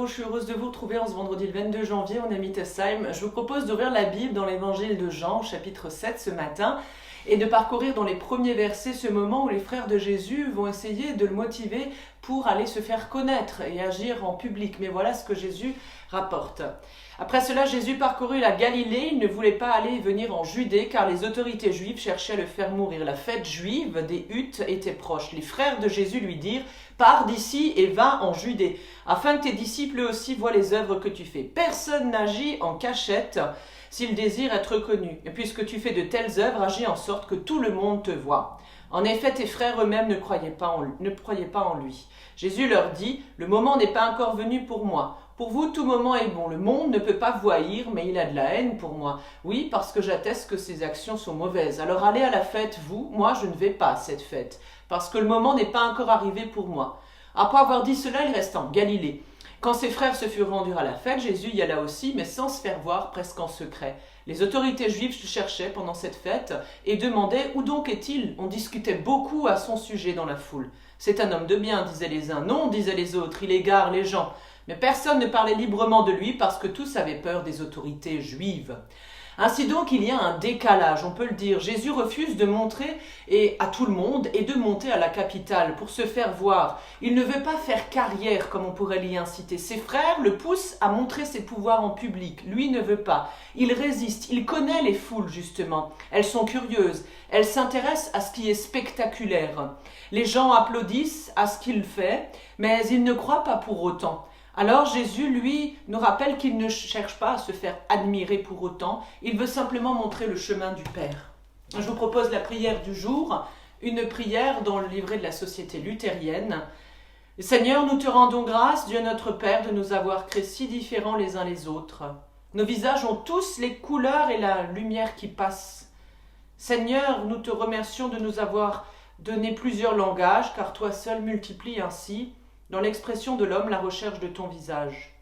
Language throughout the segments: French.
je suis heureuse de vous retrouver en ce vendredi le 22 janvier, on est Mittesheim. Je vous propose d'ouvrir la Bible dans l'évangile de Jean, chapitre 7 ce matin, et de parcourir dans les premiers versets ce moment où les frères de Jésus vont essayer de le motiver pour aller se faire connaître et agir en public. Mais voilà ce que Jésus rapporte. Après cela, Jésus parcourut la Galilée. Il ne voulait pas aller et venir en Judée car les autorités juives cherchaient à le faire mourir. La fête juive des Huttes était proche. Les frères de Jésus lui dirent « Pars d'ici et va en Judée, afin que tes disciples aussi voient les œuvres que tu fais. Personne n'agit en cachette s'il désire être connu. Et puisque tu fais de telles œuvres, agis en sorte que tout le monde te voie. » En effet, tes frères eux-mêmes ne croyaient pas en lui. Jésus leur dit « Le moment n'est pas encore venu pour moi. Pour vous, tout moment est bon. Le monde ne peut pas vous haïr, mais il a de la haine pour moi. Oui, parce que j'atteste que ses actions sont mauvaises. Alors allez à la fête, vous. Moi, je ne vais pas à cette fête, parce que le moment n'est pas encore arrivé pour moi. » Après avoir dit cela, il resta en Galilée. Quand ses frères se furent rendus à la fête, Jésus y alla aussi, mais sans se faire voir, presque en secret. Les autorités juives le cherchaient pendant cette fête et demandaient « Où donc est-il » On discutait beaucoup à son sujet dans la foule. « C'est un homme de bien », disaient les uns. « Non », disaient les autres, « il égare les gens. » Mais personne ne parlait librement de lui parce que tous avaient peur des autorités juives. Ainsi donc, il y a un décalage, on peut le dire. Jésus refuse de montrer à tout le monde et de monter à la capitale pour se faire voir. Il ne veut pas faire carrière, comme on pourrait l'y inciter. Ses frères le poussent à montrer ses pouvoirs en public. Lui ne veut pas. Il résiste. Il connaît les foules, justement. Elles sont curieuses. Elles s'intéressent à ce qui est spectaculaire. Les gens applaudissent à ce qu'il fait, mais ils ne croient pas pour autant. Alors Jésus, lui, nous rappelle qu'il ne cherche pas à se faire admirer pour autant, il veut simplement montrer le chemin du Père. Je vous propose la prière du jour, une prière dans le livret de la Société luthérienne. Seigneur, nous te rendons grâce, Dieu notre Père, de nous avoir créés si différents les uns les autres. Nos visages ont tous les couleurs et la lumière qui passe. Seigneur, nous te remercions de nous avoir donné plusieurs langages, car toi seul multiplies ainsi dans l'expression de l'homme la recherche de ton visage.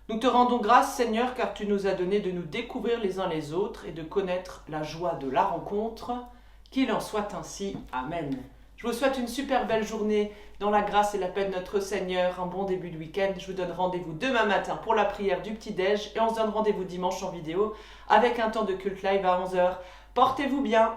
Nous te rendons grâce, Seigneur, car tu nous as donné de nous découvrir les uns les autres et de connaître la joie de la rencontre. Qu'il en soit ainsi. Amen. Je vous souhaite une super belle journée dans la grâce et la paix de notre Seigneur. Un bon début de week-end. Je vous donne rendez-vous demain matin pour la prière du petit-déj et on se donne rendez-vous dimanche en vidéo avec un temps de culte live à 11 h. Portez-vous bien.